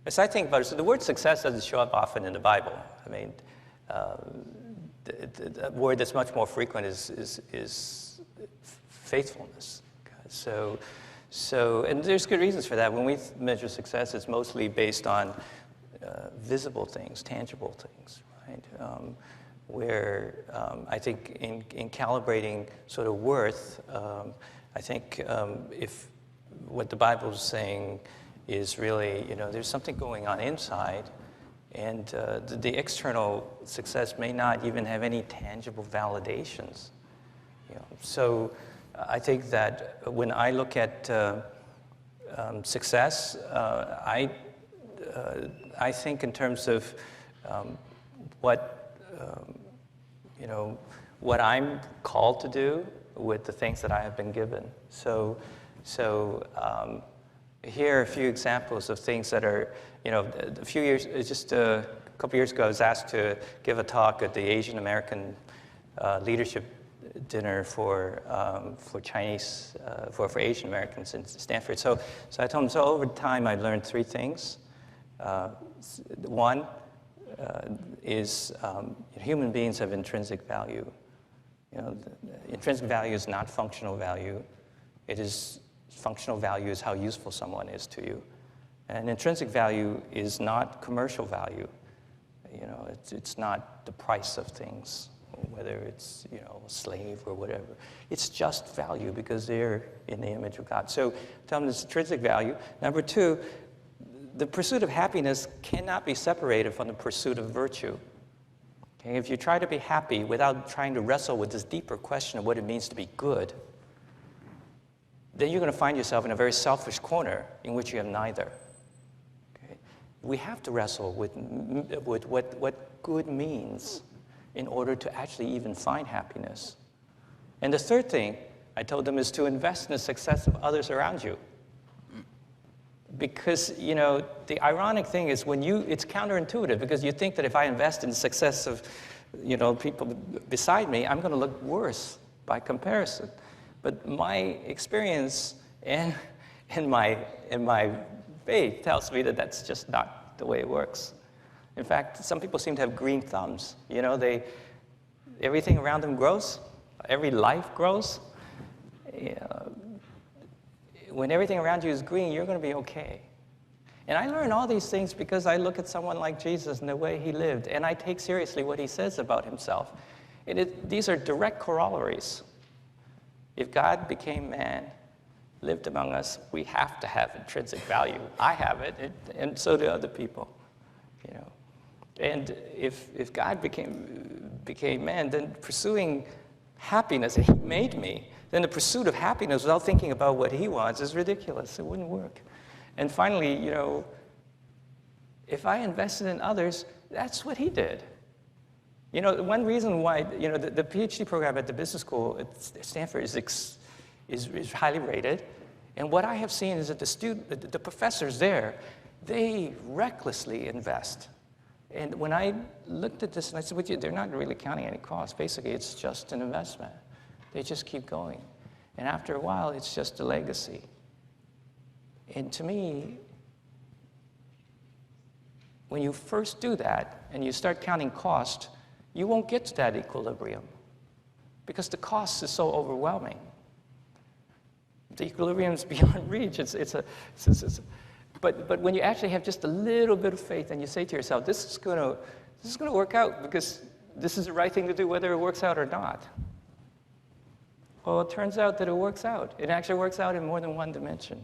As I think about it, so the word success doesn't show up often in the Bible. I mean, the word that's much more frequent is faithfulness. And there's good reasons for that. When we measure success, it's mostly based on visible things, tangible things, right? Where I think in calibrating sort of worth, I think if what the Bible is saying is really, there's something going on inside, and the external success may not even have any tangible validations. So I think that when I look at success, I think in terms of what I'm called to do with the things that I have been given. So here are a few examples of things that are, just a couple years ago, I was asked to give a talk at the Asian American leadership dinner for Chinese, for Asian Americans in Stanford. So I told them, so over time I learned three things. One is human beings have intrinsic value. Intrinsic value is not functional value. Functional value is how useful someone is to you. And intrinsic value is not commercial value. It's not the price of things, whether it's, a slave or whatever. It's just value because they're in the image of God. So tell them it's intrinsic value. Number two, the pursuit of happiness cannot be separated from the pursuit of virtue. Okay? If you try to be happy without trying to wrestle with this deeper question of what it means to be good, then you're going to find yourself in a very selfish corner in which you have neither. Okay? We have to wrestle with what good means in order to actually even find happiness. And the third thing I told them is to invest in the success of others around you. Because, the ironic thing is it's counterintuitive, because you think that if I invest in the success of, people beside me, I'm going to look worse by comparison. But my experience and my faith tells me that that's just not the way it works. In fact, some people seem to have green thumbs. Everything around them grows. Every life grows. When everything around you is green, you're going to be okay. And I learn all these things because I look at someone like Jesus and the way he lived, and I take seriously what he says about himself. And these are direct corollaries. If God became man, lived among us, we have to have intrinsic value. I have it, and so do other people. And if God became man, then pursuing happiness, and he made me, then the pursuit of happiness without thinking about what he wants is ridiculous. It wouldn't work. And finally, if I invested in others, that's what he did. One reason why, the PhD program at the business school at Stanford is highly rated. And what I have seen is that the professors there, they recklessly invest. And when I looked at this, and I said, well, they're not really counting any costs. Basically, it's just an investment. They just keep going. And after a while, it's just a legacy. And to me, when you first do that, and you start counting cost, you won't get to that equilibrium, because the cost is so overwhelming. The equilibrium is beyond reach. But when you actually have just a little bit of faith, and you say to yourself, this is going to work out because this is the right thing to do, whether it works out or not. Well, it turns out that it works out. It actually works out in more than one dimension.